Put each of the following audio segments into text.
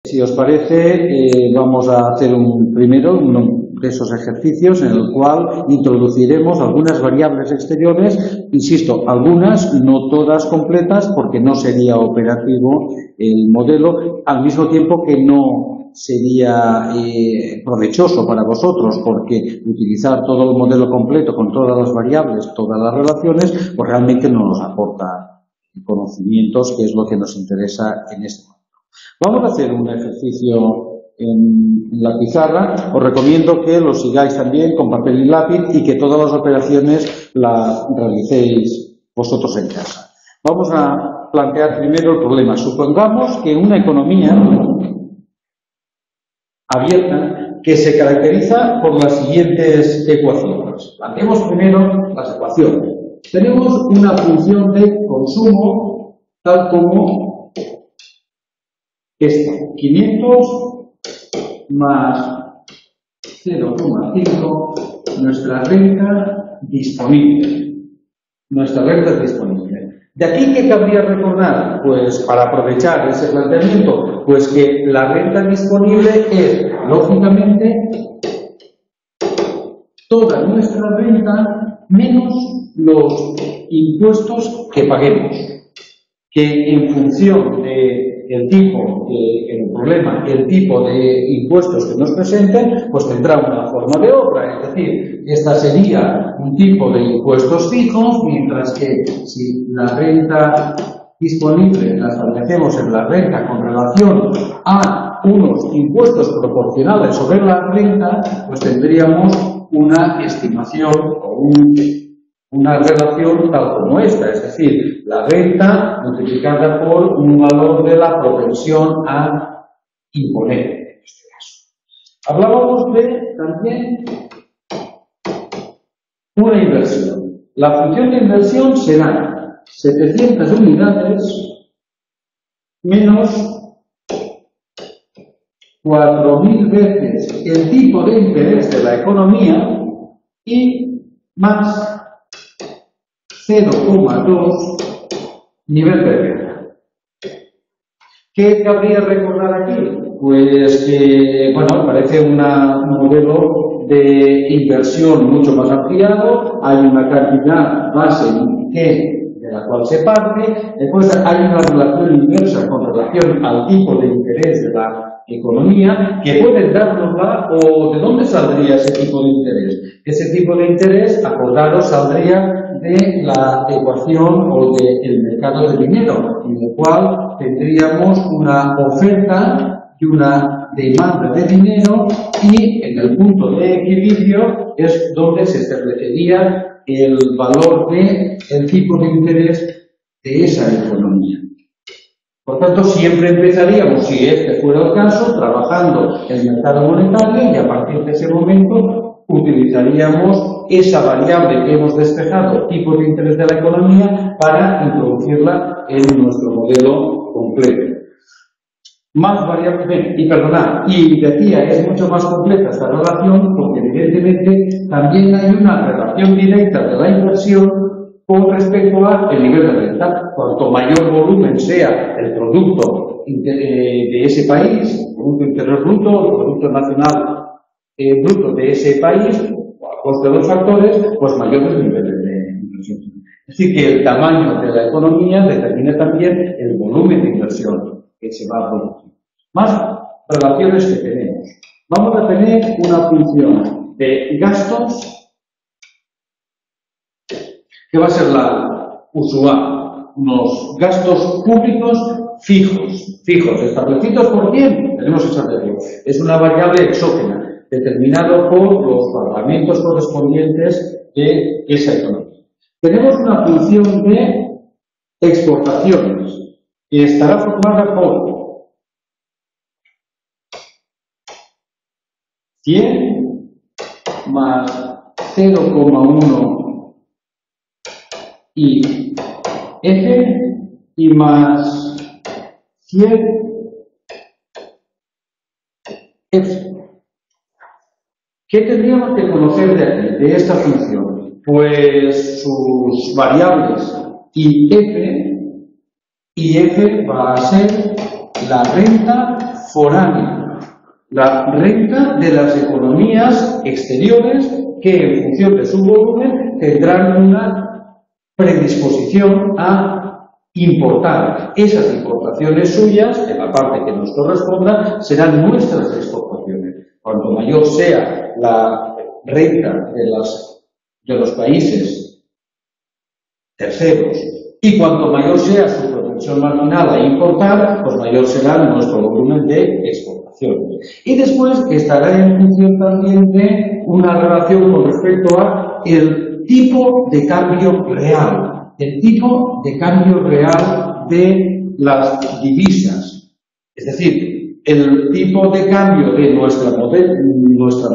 Si os parece, vamos a hacer primero uno de esos ejercicios en el cual introduciremos algunas variables exteriores, insisto, algunas, no todas completas, porque no sería operativo el modelo, al mismo tiempo que no sería provechoso para vosotros, porque utilizar todo el modelo completo con todas las variables, todas las relaciones, pues realmente no nos aporta conocimientos, que es lo que nos interesa en este momento. Vamos a hacer un ejercicio en la pizarra. Os recomiendo que lo sigáis también con papel y lápiz y que todas las operaciones las realicéis vosotros en casa. Vamos a plantear primero el problema. Supongamos que una economía abierta que se caracteriza por las siguientes ecuaciones. Planteemos primero las ecuaciones. Tenemos una función de consumo tal como esta, 500 más 0,5 nuestra renta disponible. Nuestra renta disponible. ¿De aquí qué cabría recordar? Pues para aprovechar ese planteamiento, pues que la renta disponible es, lógicamente, toda nuestra renta menos los impuestos que paguemos, que en función del tipo, el problema, el tipo de impuestos que nos presenten, pues tendrá una forma de obra, es decir, esta sería un tipo de impuestos fijos, mientras que si la renta disponible la establecemos en la renta con relación a unos impuestos proporcionales sobre la renta, pues tendríamos una estimación o una relación tal como esta, es decir, la renta multiplicada por un valor de la propensión a imponer, en este caso. Hablábamos de también una inversión. La función de inversión será 700 unidades menos 4.000 veces el tipo de interés de la economía y más 0,2 nivel de renta. ¿Qué cabría recordar aquí? Pues que, bueno, parece un modelo de inversión mucho más ampliado, hay una cantidad base de la cual se parte, después hay una relación inversa con relación al tipo de interés de la economía, que puede dárnosla, o de dónde saldría ese tipo de interés. Ese tipo de interés, acordaros, saldría de la ecuación o del mercado de dinero, en el cual tendríamos una oferta y una demanda de dinero, y en el punto de equilibrio es donde se establecería el valor del tipo de interés de esa economía. Por tanto, siempre empezaríamos, si este fuera el caso, trabajando el mercado monetario, y a partir de ese momento utilizaríamos esa variable que hemos despejado, tipo de interés de la economía, para introducirla en nuestro modelo completo. Más variables, y decía, es mucho más completa esta relación, porque evidentemente también hay una relación directa de la inversión con respecto al nivel de renta. Cuanto mayor volumen sea el producto de ese país, el Producto Interior Bruto, el Producto Nacional Bruto de ese país, a coste de los factores, pues mayores niveles de inversión. Es decir, que el tamaño de la economía determina también el volumen de inversión que se va a producir. Más relaciones que tenemos. Vamos a tener una función de gastos que va a ser la usual, unos gastos públicos fijos, establecidos por quién, tenemos que saberlo. Es una variable exógena, determinado por los parlamentos correspondientes de esa economía. Tenemos una función de exportaciones, que estará formada por 100 más 0,1 y F y más 100 F. ¿Qué tendríamos que conocer de aquí, de esta función? Pues sus variables y F va a ser la renta foránea, la renta de las economías exteriores que en función de su volumen tendrán una predisposición a importar. Esas importaciones suyas, en la parte que nos corresponda, serán nuestras exportaciones. Cuanto mayor sea la renta de los países terceros y cuanto mayor sea su propensión marginal a importar, pues mayor será nuestro volumen de exportaciones. Y después estará en función también de una relación con respecto a el tipo de cambio real, el tipo de cambio real de las divisas. Es decir, el tipo de cambio de nuestra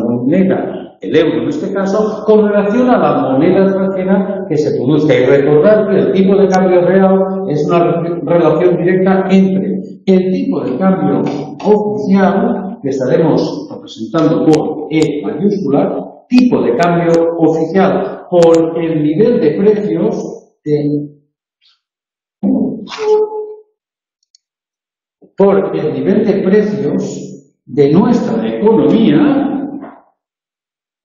moneda, el euro en este caso, con relación a la moneda extranjera que se produzca. Y recordar que el tipo de cambio real es una relación directa entre el tipo de cambio oficial, que estaremos representando por E mayúscula, tipo de cambio oficial por el nivel de precios de nuestra economía,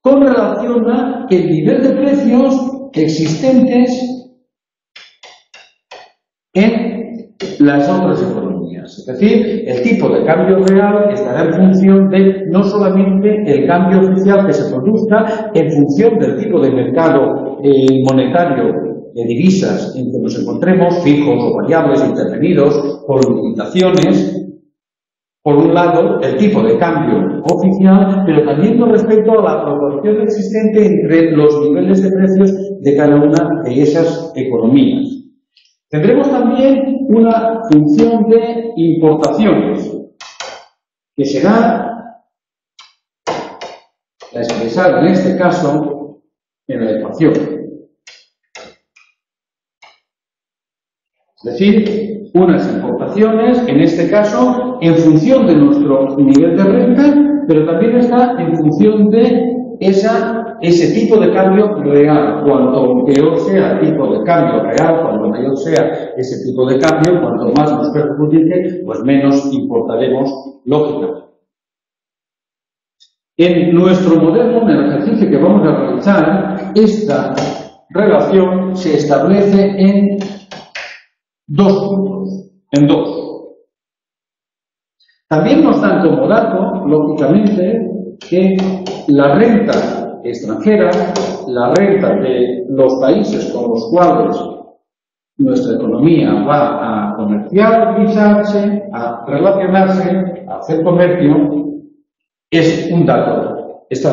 con relación a el nivel de precios existentes en las otras economías. Es decir, el tipo de cambio real estará en función de no solamente el cambio oficial que se produzca en función del tipo de mercado monetario de divisas en que nos encontremos, fijos o variables, intervenidos por limitaciones. Por un lado, el tipo de cambio oficial, pero también con respecto a la proporción existente entre los niveles de precios de cada una de esas economías. Tendremos también una función de importaciones, que será la expresada en este caso en la ecuación. Es decir, unas importaciones, en este caso, en función de nuestro nivel de renta, pero también está en función de ese tipo de cambio real. Cuanto peor sea el tipo de cambio real, cuanto mayor sea ese tipo de cambio, cuanto más nos perjudique, pues menos importaremos, lógicamente. En nuestro modelo, en el ejercicio que vamos a realizar, esta relación se establece en dos puntos, en dos. También nos dan como dato, lógicamente, que la renta extranjera, la renta de los países con los cuales nuestra economía va a comercializarse, a relacionarse, a hacer comercio, es un dato, está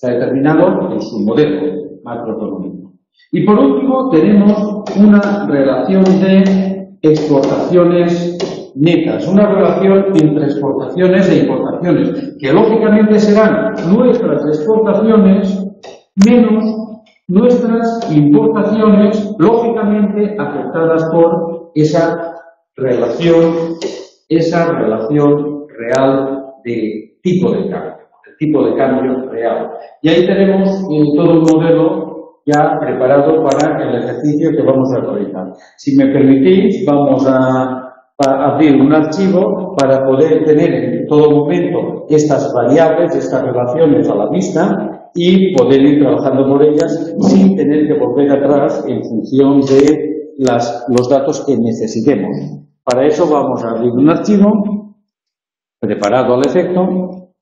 determinado en su modelo macroeconómico. Y por último tenemos una relación de exportaciones netas, una relación entre exportaciones e importaciones, que lógicamente serán nuestras exportaciones menos nuestras importaciones, lógicamente afectadas por esa relación real de tipo de cambio, el tipo de cambio real. Y ahí tenemos todo un modelo ya preparado para el ejercicio que vamos a realizar. Si me permitís, vamos a abrir un archivo para poder tener en todo momento estas variables, estas relaciones a la vista y poder ir trabajando por ellas sin tener que volver atrás en función de los datos que necesitemos. Para eso vamos a abrir un archivo preparado al efecto.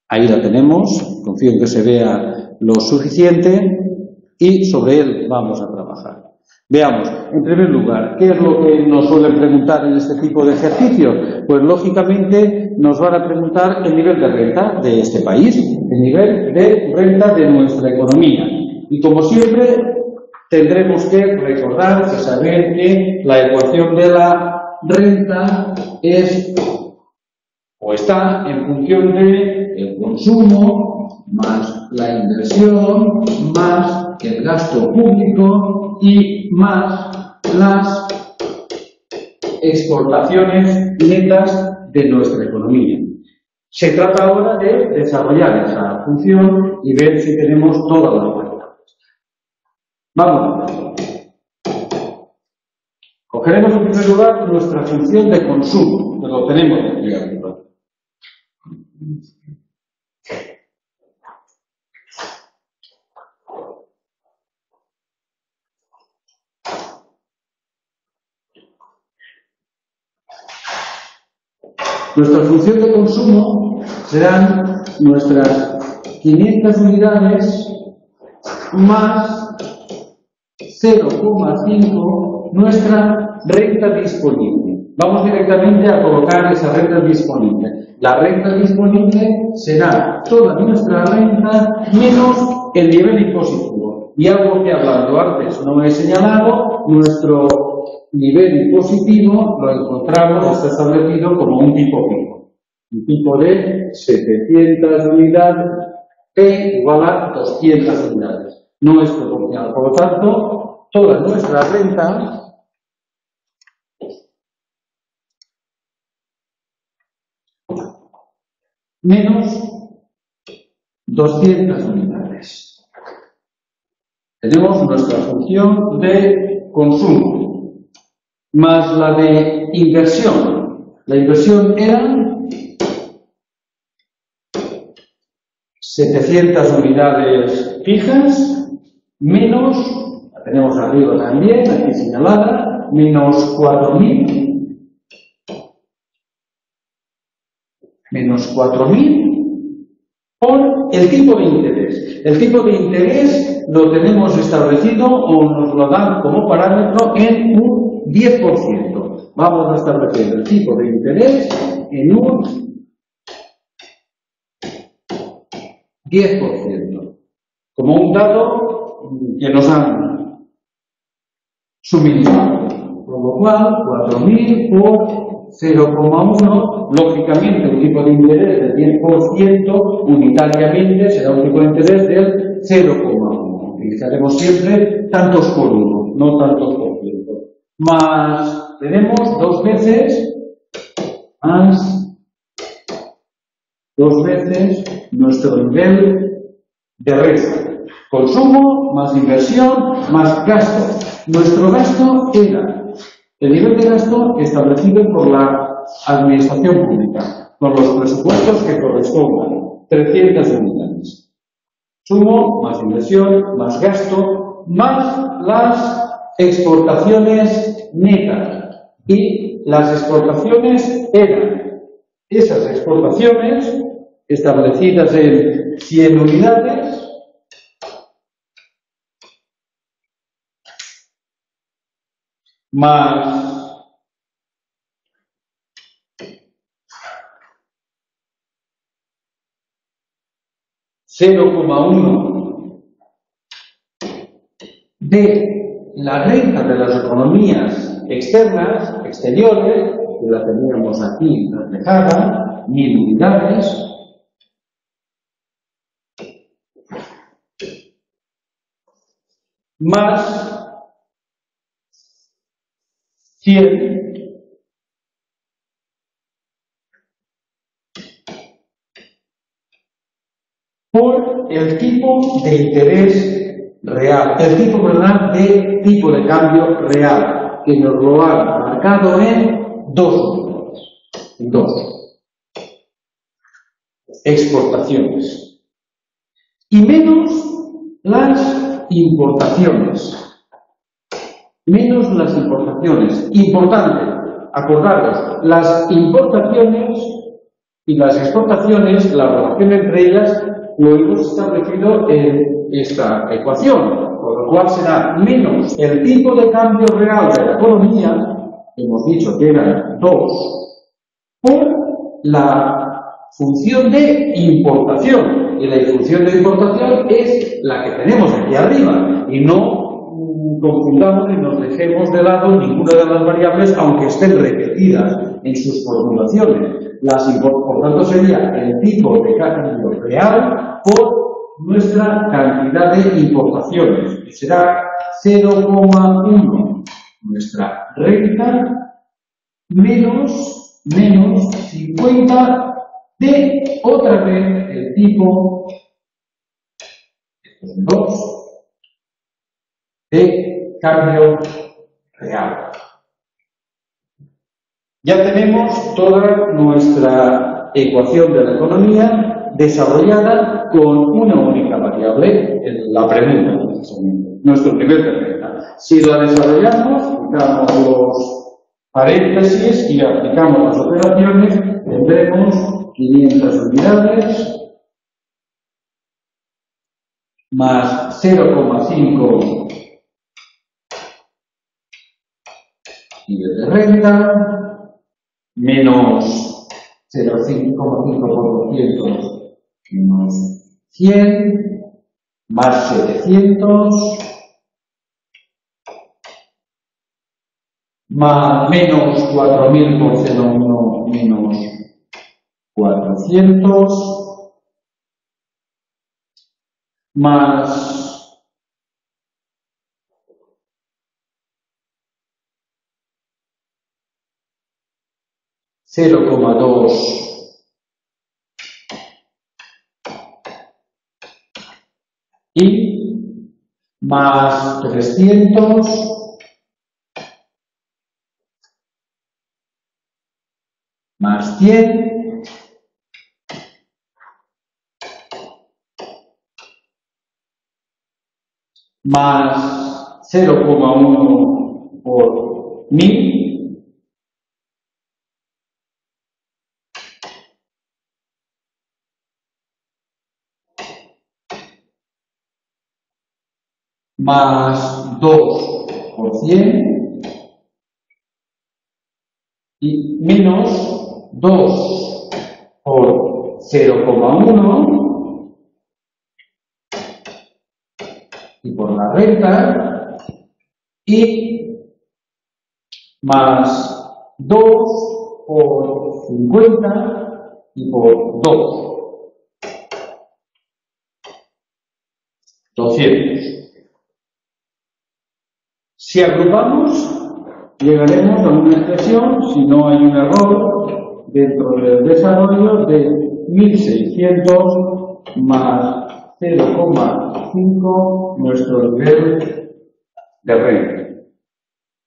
Ahí la tenemos, confío en que se vea lo suficiente y sobre él vamos a trabajar. Veamos, en primer lugar, ¿qué es lo que nos suelen preguntar en este tipo de ejercicios? Pues lógicamente nos van a preguntar el nivel de renta de este país, el nivel de renta de nuestra economía. Y como siempre, tendremos que recordar y saber que la ecuación de la renta es o está en función de el consumo más la inversión más el gasto público y más las exportaciones netas de nuestra economía. Se trata ahora de desarrollar esa función y ver si tenemos todas las variables. Vamos. Cogeremos en primer lugar nuestra función de consumo, que lo tenemos aquí arriba. Nuestra función de consumo serán nuestras 500 unidades más 0,5 nuestra renta disponible. Vamos directamente a colocar esa renta disponible. La renta disponible será toda nuestra renta menos el nivel impositivo. Y algo que hablando antes no he señalado, nuestro nivel impositivo lo encontramos, está establecido como un tipo fijo. Un tipo de 700 unidades P igual a 200 unidades. No es proporcional. Por lo tanto, toda nuestra renta menos 200 unidades. Tenemos nuestra función de consumo más la de inversión. La inversión era 700 unidades fijas menos, la tenemos arriba también, aquí señalada, menos 4.000 por el tipo de interés. El tipo de interés lo tenemos establecido o nos lo dan como parámetro en un 10%. Vamos a establecer el tipo de interés en un 10%. Como un dato que nos han suministrado. Con lo cual, 4.000 por 0,1, lógicamente un tipo de interés del 10% unitariamente será un tipo de interés del 0,1. Utilizaremos siempre tantos por uno, no tantos por ciento. Más, tenemos dos veces nuestro nivel de renta. Consumo más inversión más gasto. Nuestro gasto era el nivel de gasto establecido por la administración pública, con los presupuestos que correspondan, 300 unidades. Consumo más inversión más gasto más las exportaciones netas. Y las exportaciones eran esas exportaciones establecidas en 100 unidades más 0,1 de la renta de las economías externas, exteriores, que la teníamos aquí reflejada, 1.000 unidades, más 100 por el tipo de interés real, el tipo, ¿verdad?, de tipo de cambio real, que nos lo han marcado en dos unidades, en dos exportaciones, y menos las importaciones. Menos las importaciones. Importante, acordaros, las importaciones y las exportaciones, la relación entre ellas, lo hemos establecido en esta ecuación, con lo cual será menos el tipo de cambio real de la economía, hemos dicho que era 2, por la función de importación. Y la función de importación es la que tenemos aquí arriba, y no confundamos y nos dejemos de lado ninguna de las variables, aunque estén repetidas en sus formulaciones. Por tanto, sería el tipo de cambio real por nuestra cantidad de importaciones, que será 0,1 nuestra renta menos 50 de otra vez el tipo 2 de cambio real. Ya tenemos toda nuestra ecuación de la economía desarrollada con una única variable, la pregunta, nuestro nivel de renta. Si la desarrollamos, quitamos los paréntesis y aplicamos las operaciones, tendremos 500 unidades más 0,5 nivel de renta, menos 0,5% menos 100, más 700, más menos 4.000 por 0,1 menos 400, más 0,2 y más 300 más 100 más 0,1 por 1000 más 2 por 100 y menos 2 por 0,1 y por la renta y más 2 por 50 y por 2. 200. Si agrupamos, llegaremos a una expresión, si no hay un error, dentro del desarrollo de 1600 más 0,5 nuestro nivel de renta.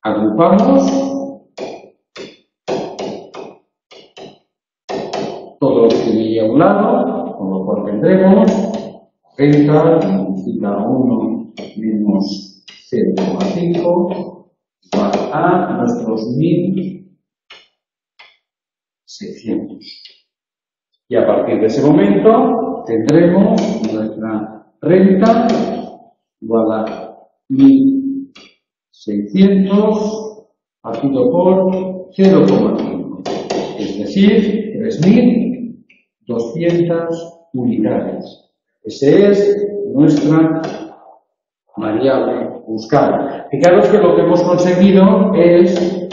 Agrupamos todo lo que tiene a un lado, con lo cual tendremos renta significa 1 menos 0,5 igual a nuestros 1600. Y a partir de ese momento tendremos nuestra renta igual a 1600 partido por 0,5. Es decir, 3200 unidades. Esa es nuestra variable buscar. Fijaros que lo que hemos conseguido es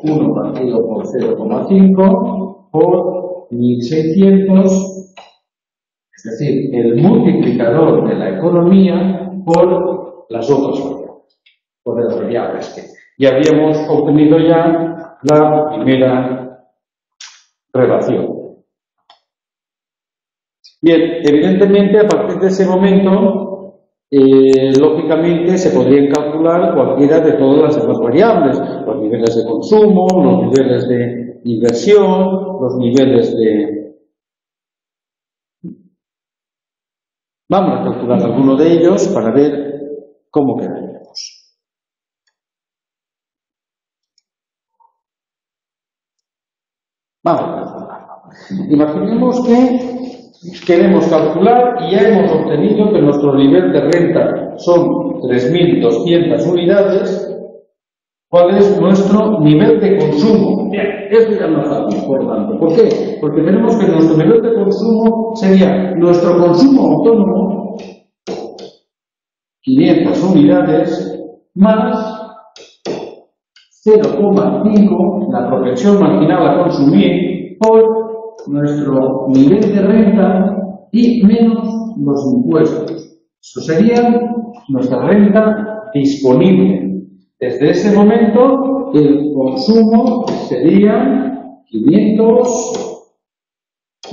1 partido por 0,5 por 1600, es decir, el multiplicador de la economía por las otras variables que ya habíamos obtenido ya la primera relación. Bien, evidentemente a partir de ese momento lógicamente se podrían calcular cualquiera de todas las demás variables, los niveles de consumo, los niveles de inversión, los niveles de... Vamos a calcular alguno de ellos para ver cómo quedaríamos. Vamos a calcularlo. Imaginemos que queremos calcular y ya hemos obtenido que nuestro nivel de renta son 3.200 unidades. ¿Cuál es nuestro nivel de consumo? Bien, esto ya no es tan importante. ¿Por qué? Porque tenemos que nuestro nivel de consumo sería nuestro consumo autónomo, 500 unidades, más 0,5, la propensión marginal a consumir, por nuestro nivel de renta y menos los impuestos. Eso sería nuestra renta disponible. Desde ese momento, el consumo sería 500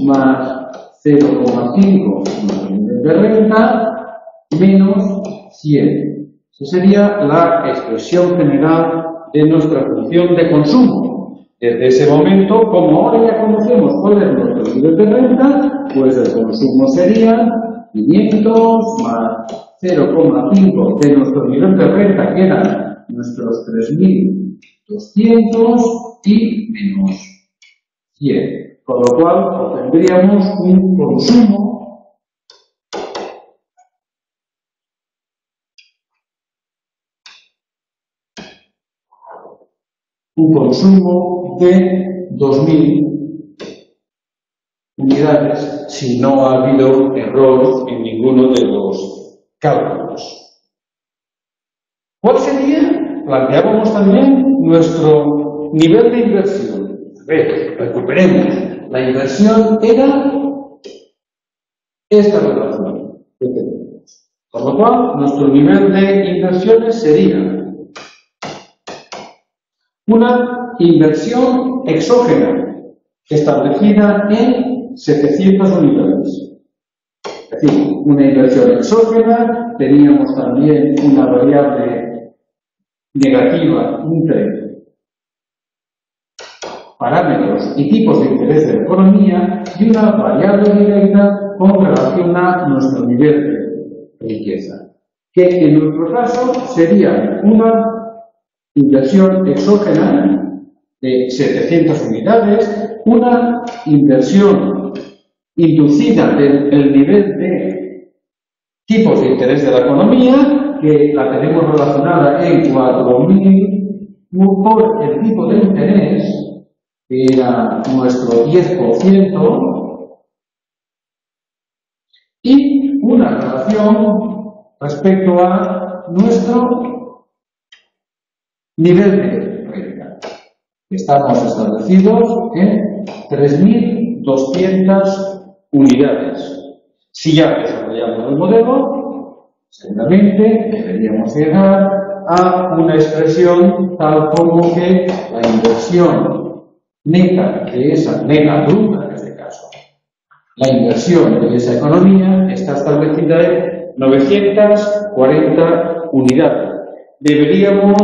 más 0,5 nuestro nivel de renta menos 100. Esa sería la expresión general de nuestra función de consumo. Desde ese momento, como ahora ya conocemos cuál es nuestro nivel de renta, pues el consumo sería 500 más 0,5 de nuestro nivel de renta, que eran nuestros 3.200 y menos 100. Con lo cual obtendríamos un consumo de 2.000 unidades si no ha habido error en ninguno de los cálculos. ¿Cuál sería? Planteábamos también nuestro nivel de inversión. A ver, recuperemos. La inversión era esta relación que tenemos. Por lo cual, nuestro nivel de inversiones sería una inversión exógena establecida en 700 unidades. Es decir, una inversión exógena, teníamos también una variable negativa entre parámetros y tipos de interés de la economía y una variable directa con relación a nuestro nivel de riqueza, que en nuestro caso sería una inversión exógena de 700 unidades, una inversión inducida del nivel de tipos de interés de la economía, que la tenemos relacionada en 4.000 por el tipo de interés, que era nuestro 10%, y una relación respecto a nuestro nivel de renta. Estamos establecidos en 3.200 unidades. Si ya desarrollamos el modelo, seguramente deberíamos llegar a una expresión tal como que la inversión neta de esa, neta bruta en este caso, la inversión de esa economía está establecida en 940 unidades. Deberíamos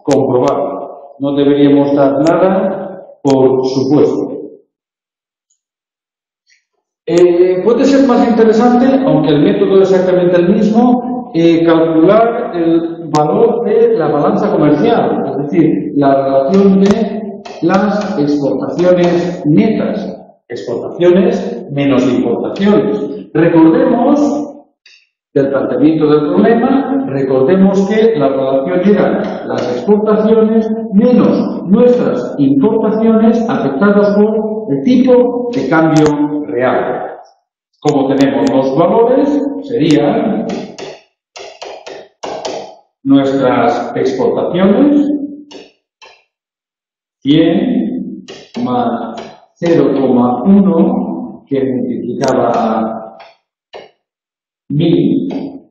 comprobarlo, no deberíamos dar nada por supuesto. Puede ser más interesante, aunque el método es exactamente el mismo, calcular el valor de la balanza comercial, es decir, la relación de las exportaciones netas, exportaciones menos importaciones. Recordemos del planteamiento del problema, recordemos que la relación era las exportaciones menos nuestras importaciones afectadas por el tipo de cambio real. Como tenemos los valores, serían nuestras exportaciones 100 más 0,1 que multiplicaba a 1000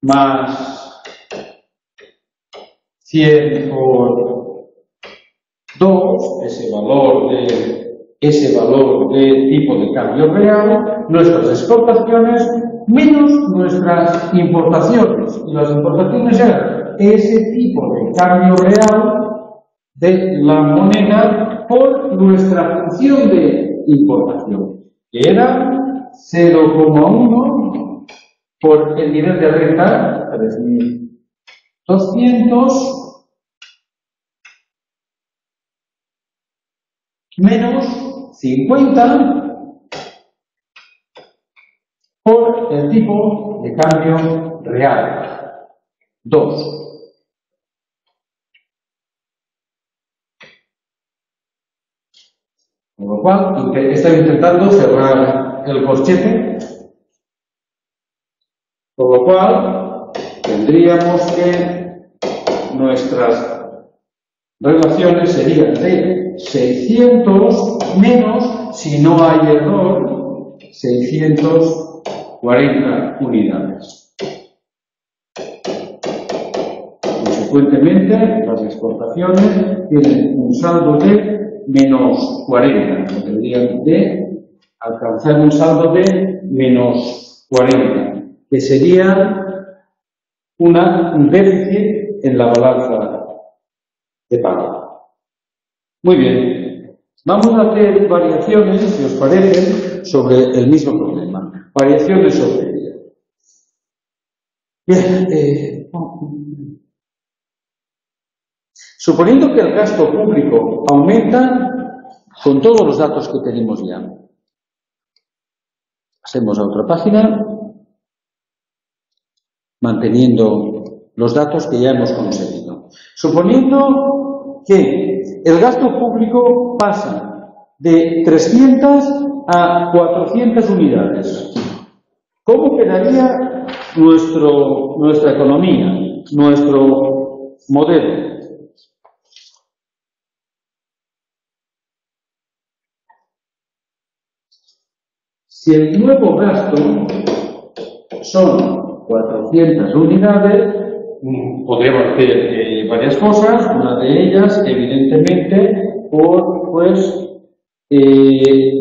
más 100 por 2, ese valor de tipo de cambio real, nuestras exportaciones menos nuestras importaciones. Y las importaciones eran ese tipo de cambio real de la moneda por nuestra función de importación, que era 0,1 por el nivel de renta, 3.200, menos 50 por el tipo de cambio real, 2. Con lo cual, estoy intentando cerrar el corchete, con lo cual tendríamos que nuestras relaciones serían de 600 menos, si no hay error, 640 unidades. Consecuentemente, las exportaciones tienen un saldo de menos 40, tendrían de alcanzar un saldo de menos 40, que sería un déficit en la balanza de pago. Muy bien. Vamos a hacer variaciones, si os parece, sobre el mismo problema. Variaciones sobre ella. Bien. Suponiendo que el gasto público aumenta con todos los datos que tenemos ya. Pasemos a otra página, manteniendo los datos que ya hemos conseguido. Suponiendo que el gasto público pasa de 300 a 400 unidades, ¿cómo quedaría nuestra economía, nuestro modelo? Si el nuevo gasto son 400 unidades, podríamos hacer varias cosas. Una de ellas, evidentemente,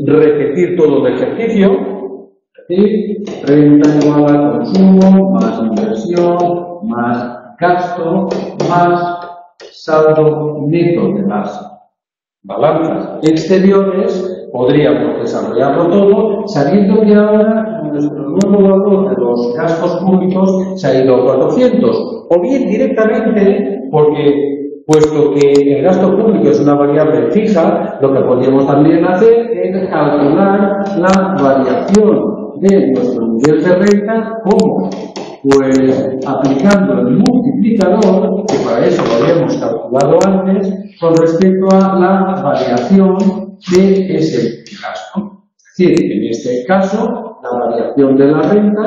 repetir todo el ejercicio. Es decir, renta igual a consumo, más inversión, más gasto, más saldo neto de las balanzas exteriores. Podríamos desarrollarlo todo, sabiendo que ahora nuestro nuevo valor de los gastos públicos se ha ido a 400, o bien directamente, porque puesto que el gasto público es una variable fija, lo que podríamos también hacer es calcular la variación de nuestro nivel de renta. ¿Cómo? Pues aplicando el multiplicador, que para eso lo habíamos calculado antes, con respecto a la variación de ese gasto. Es decir, en este caso, la variación de la renta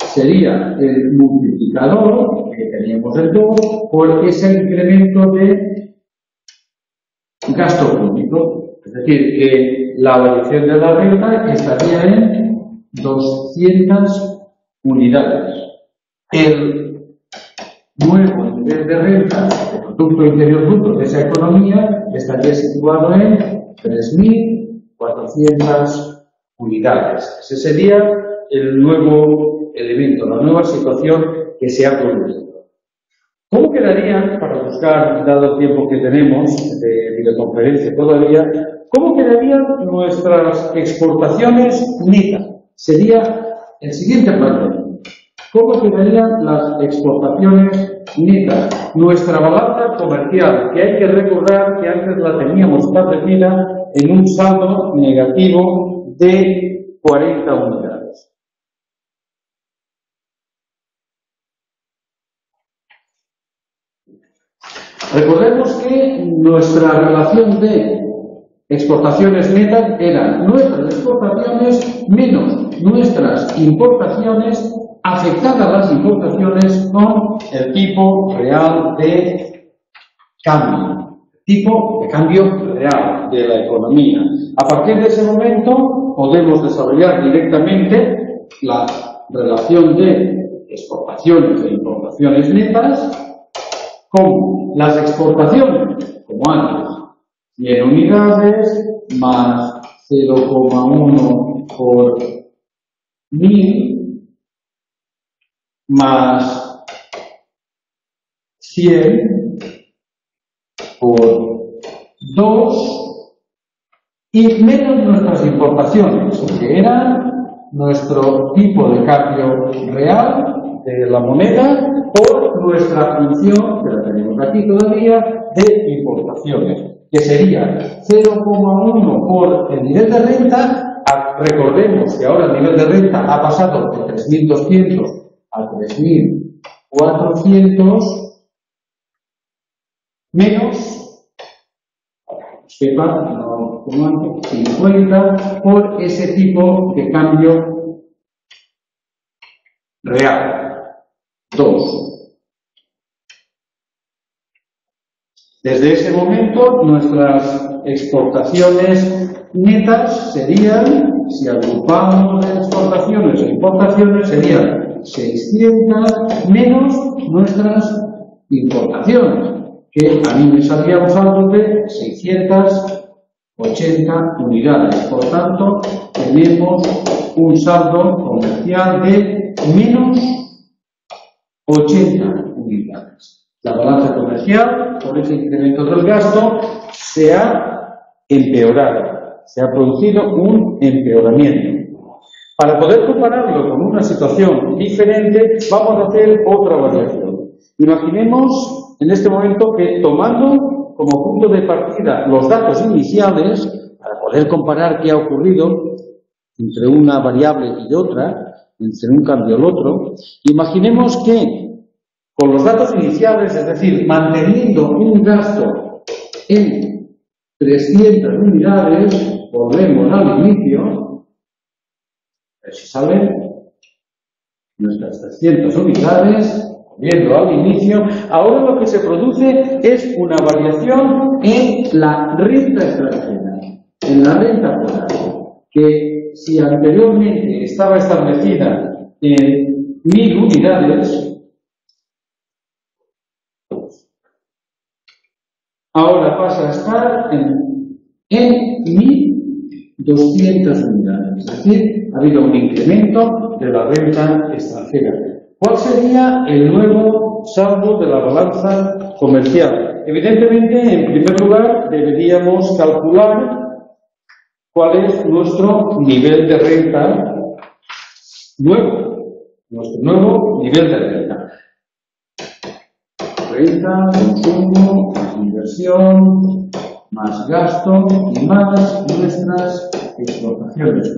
sería el multiplicador que teníamos en 2 por ese incremento de gasto público. Es decir, que la variación de la renta estaría en 200 unidades. El nuevo nivel de renta, el Producto Interior Bruto de esa economía, estaría situado en 3.400 unidades. Ese sería el nuevo elemento, la nueva situación que se ha producido. ¿Cómo quedarían, para buscar, dado el tiempo que tenemos de videoconferencia todavía, cómo quedarían nuestras exportaciones netas? Sería el siguiente planteamiento. ¿Cómo quedarían las exportaciones netas? Nuestra balanza comercial, que hay que recordar que antes la teníamos establecida en un saldo negativo de 40 unidades. Recordemos que nuestra relación de exportaciones netas eran nuestras exportaciones menos nuestras importaciones, afectadas las importaciones con el tipo real de cambio, tipo de cambio real de la economía. A partir de ese momento podemos desarrollar directamente la relación de exportaciones e importaciones netas con las exportaciones, como antes, 100 unidades más 0,1 por 1000 más 100 por 2 y menos nuestras importaciones, que eran nuestro tipo de cambio real de la moneda por nuestra función, que la tenemos aquí todavía, de importaciones, que sería 0,1 por el nivel de renta. Recordemos que ahora el nivel de renta ha pasado de 3.200 a 3.400 menos, sepa, no, 50 por ese tipo de cambio real. 2. Desde ese momento, nuestras exportaciones netas serían, si agrupamos exportaciones e importaciones, serían 600 menos nuestras importaciones, que a mí me salía un saldo de 680 unidades. Por tanto, tenemos un saldo comercial de menos 80 unidades. La balanza comercial, por ese incremento del gasto, se ha empeorado, se ha producido un empeoramiento. Para poder compararlo con una situación diferente, vamos a hacer otra variación. Imaginemos en este momento que, tomando como punto de partida los datos iniciales, para poder comparar qué ha ocurrido entre una variable y otra, entre un cambio y el otro, imaginemos que con los datos iniciales, es decir, manteniendo un gasto en 300 unidades, volvemos al inicio, a ver si salen nuestras 300 unidades, volviendo al inicio, ahora lo que se produce es una variación en la renta extranjera, en la renta foránea, que si anteriormente estaba establecida en 1000 unidades, ahora pasa a estar en 1200 unidades. Es decir, ha habido un incremento de la renta extranjera. ¿Cuál sería el nuevo saldo de la balanza comercial? Evidentemente, en primer lugar, deberíamos calcular cuál es nuestro nivel de renta nuevo, nuestro nuevo nivel de renta. Renta, consumo, más inversión, más gasto y más nuestras exportaciones.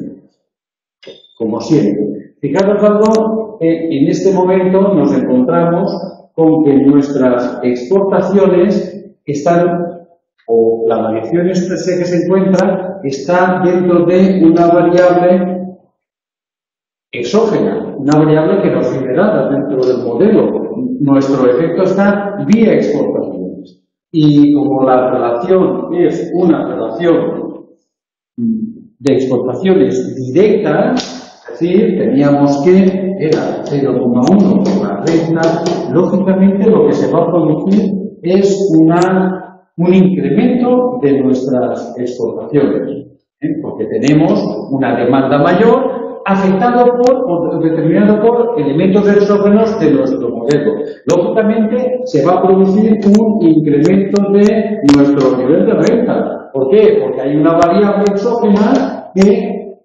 Como siempre. Fijaros algo que en este momento nos encontramos con que nuestras exportaciones están, o la variación que se encuentra, está dentro de una variable exógena, una variable que nos viene dada dentro del modelo. Nuestro efecto está vía exportaciones. Y como la relación es una relación de exportaciones directas, es decir, teníamos que era 0,1 por la renta, lógicamente lo que se va a producir es un incremento de nuestras exportaciones, porque tenemos una demanda mayor afectado o determinado por elementos exógenos de nuestro modelo. Lógicamente se va a producir un incremento de nuestro nivel de renta. ¿Por qué? Porque hay una variable exógena que, en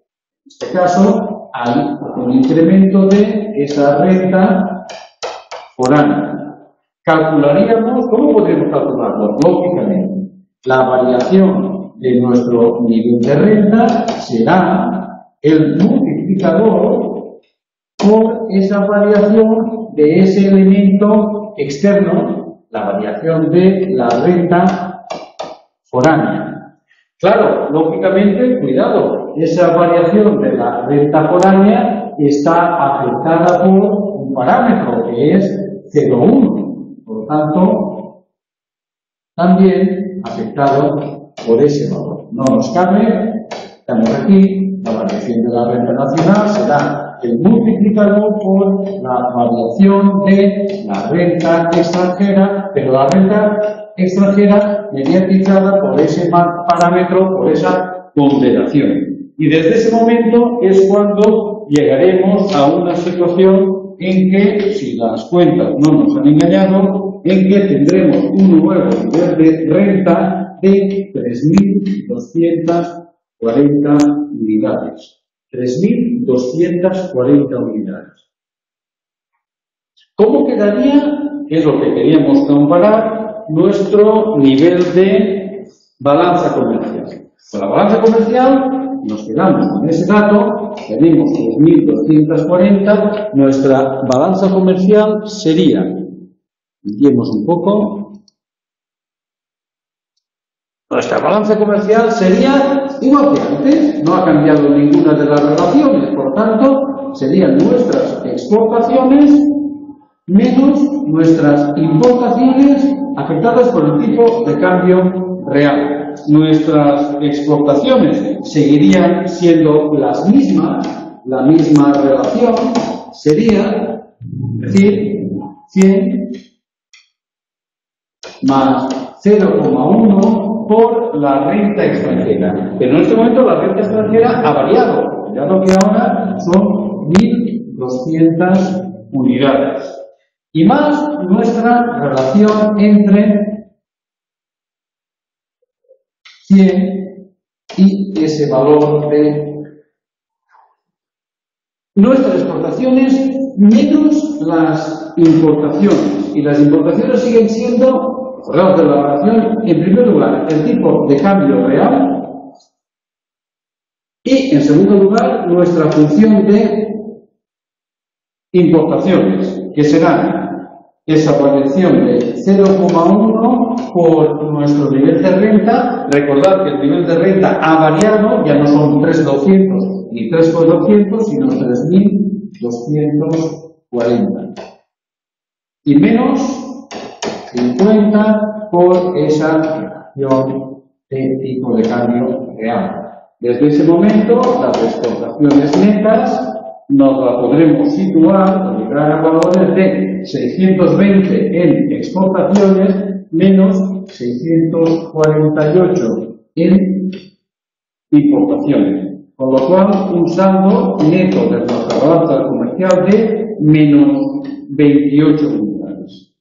este caso, hay un incremento de esa renta foránea. Calcularíamos, ¿cómo podríamos calcularlo? Lógicamente, la variación de nuestro nivel de renta será el multiplicador por esa variación de ese elemento externo, la variación de la renta foránea. Claro, lógicamente, cuidado, esa variación de la renta foránea está afectada por un parámetro que es 0,1. Por lo tanto, también afectado por ese valor. No nos cabe, estamos aquí. La variación de la renta nacional será el multiplicador por la variación de la renta extranjera, pero la renta extranjera mediatizada por ese parámetro, por esa ponderación. Y desde ese momento es cuando llegaremos a una situación en que, si las cuentas no nos han engañado, en que tendremos un nuevo nivel de renta de 3.240 unidades. 3.240 unidades. ¿Cómo quedaría, que es lo que queríamos comparar, nuestro nivel de balanza comercial? Con la balanza comercial nos quedamos con ese dato, tenemos 3.240, nuestra balanza comercial sería, limpiemos un poco, nuestra balanza comercial sería igual que antes, no ha cambiado ninguna de las relaciones, por tanto, serían nuestras exportaciones menos nuestras importaciones afectadas por el tipo de cambio real. Nuestras exportaciones seguirían siendo las mismas, la misma relación sería, es decir, 100 más 0,1 por la renta extranjera. Pero en este momento la renta extranjera ha variado, ya lo que ahora son 1.200 unidades. y más nuestra relación entre 100 y ese valor de nuestras exportaciones menos las importaciones. Y las importaciones siguen siendo, recordemos de la relación, en primer lugar, el tipo de cambio real y, en segundo lugar, nuestra función de importaciones, que será esa variación de 0,1 por nuestro nivel de renta. Recordad que el nivel de renta ha variado, ya no son 3.200 ni 3.200, sino 3.240. Y menos 50 por esa relación de tipo de cambio real. Desde ese momento, las exportaciones netas nos la podremos situar o llegar a valores de 620 en exportaciones menos 648 en importaciones. Con lo cual, un saldo neto de nuestra balanza comercial de menos 28 unidades.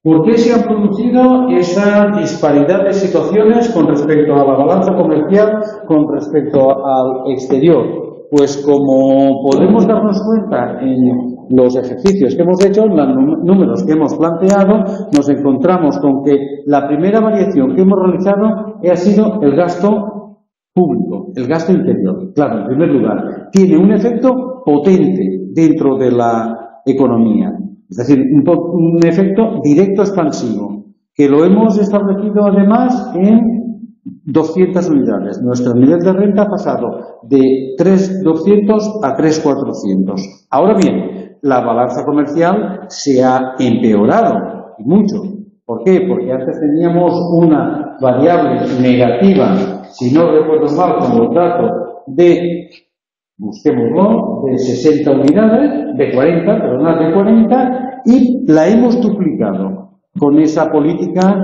¿Por qué se ha producido esa disparidad de situaciones con respecto a la balanza comercial, con respecto al exterior? Pues como podemos darnos cuenta en los ejercicios que hemos hecho, en los números que hemos planteado, nos encontramos con que la primera variación que hemos realizado ha sido el gasto público, el gasto interior. Claro, en primer lugar, tiene un efecto potente dentro de la economía, es decir, un efecto directo expansivo, que lo hemos establecido además en 200 unidades. Nuestro nivel de renta ha pasado de 3.200 a 3.400. Ahora bien, la balanza comercial se ha empeorado, y mucho. ¿Por qué? Porque antes teníamos una variable negativa, si no recuerdo mal, como dato de, busquémoslo, de 60 unidades, de 40, perdonad, de 40, y la hemos duplicado con esa política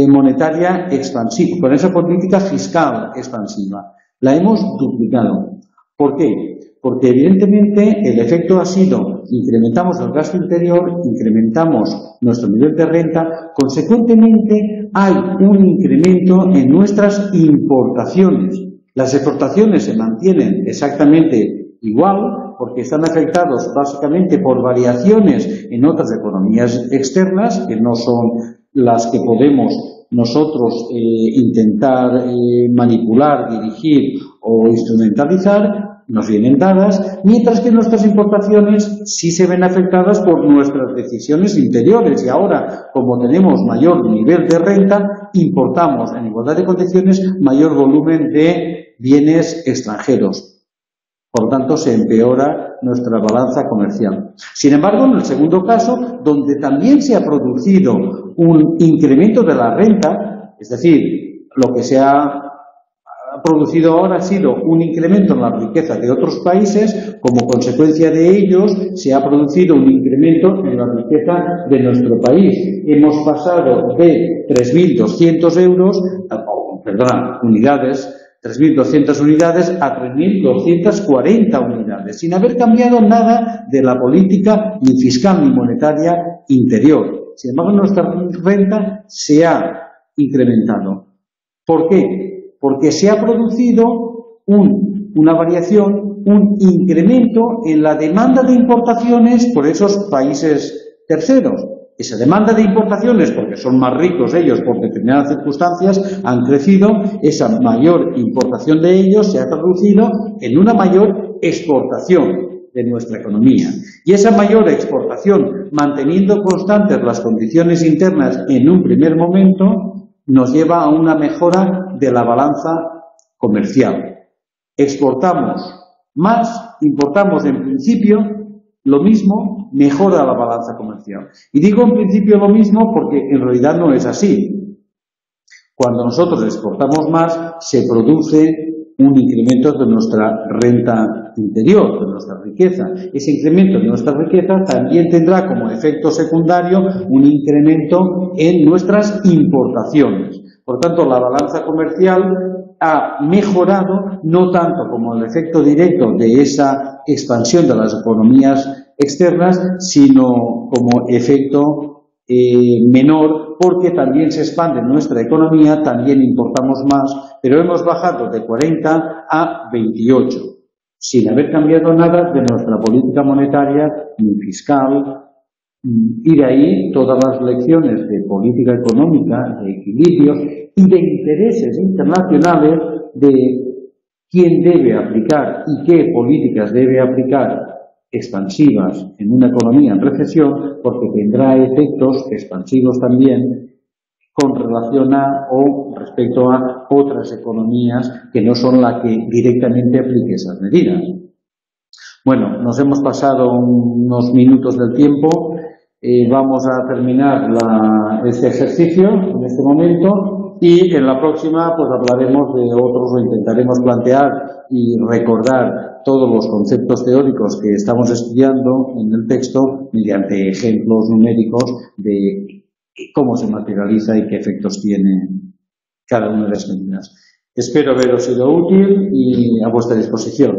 monetaria expansiva, con esa política fiscal expansiva. La hemos duplicado. ¿Por qué? Porque evidentemente el efecto ha sido, incrementamos el gasto interior, incrementamos nuestro nivel de renta, consecuentemente hay un incremento en nuestras importaciones. Las exportaciones se mantienen exactamente igual, porque están afectados básicamente por variaciones en otras economías externas, que no son las que podemos nosotros intentar manipular, dirigir o instrumentalizar, nos vienen dadas, mientras que nuestras importaciones sí se ven afectadas por nuestras decisiones interiores. Y ahora, como tenemos mayor nivel de renta, importamos en igualdad de condiciones mayor volumen de bienes extranjeros. Por lo tanto, se empeora nuestra balanza comercial. Sin embargo, en el segundo caso, donde también se ha producido un incremento de la renta, es decir, lo que se ha producido ahora ha sido un incremento en la riqueza de otros países, como consecuencia de ellos se ha producido un incremento en la riqueza de nuestro país. Hemos pasado de 3.200 unidades, 3.200 unidades a 3.240 unidades, sin haber cambiado nada de la política ni fiscal ni monetaria interior. Sin embargo, nuestra renta se ha incrementado. ¿Por qué? Porque se ha producido una variación, un incremento en la demanda de importaciones por esos países terceros. Esa demanda de importaciones, porque son más ricos ellos por determinadas circunstancias, han crecido. Esa mayor importación de ellos se ha traducido en una mayor exportación de nuestra economía. Y esa mayor exportación, manteniendo constantes las condiciones internas en un primer momento, nos lleva a una mejora de la balanza comercial. Exportamos más, importamos en principio lo mismo, mejora la balanza comercial. Y digo en principio lo mismo porque en realidad no es así. Cuando nosotros exportamos más, se produce un incremento de nuestra renta interior, de nuestra riqueza. Ese incremento de nuestra riqueza también tendrá como efecto secundario un incremento en nuestras importaciones. Por tanto, la balanza comercial ha mejorado, no tanto como el efecto directo de esa expansión de las economías externas, sino como efecto menor, porque también se expande nuestra economía, también importamos más, pero hemos bajado de 40 a 28, sin haber cambiado nada de nuestra política monetaria ni fiscal. Y de ahí todas las lecciones de política económica, de equilibrio y de intereses internacionales de quién debe aplicar y qué políticas debe aplicar expansivas en una economía en recesión, porque tendrá efectos expansivos también con relación a o respecto a otras economías que no son la que directamente aplique esas medidas. Bueno, nos hemos pasado unos minutos del tiempo. Vamos a terminar este ejercicio en este momento y en la próxima pues hablaremos de otros o intentaremos plantear y recordar todos los conceptos teóricos que estamos estudiando en el texto mediante ejemplos numéricos de cómo se materializa y qué efectos tiene cada una de las medidas. Espero haberos sido útil y a vuestra disposición.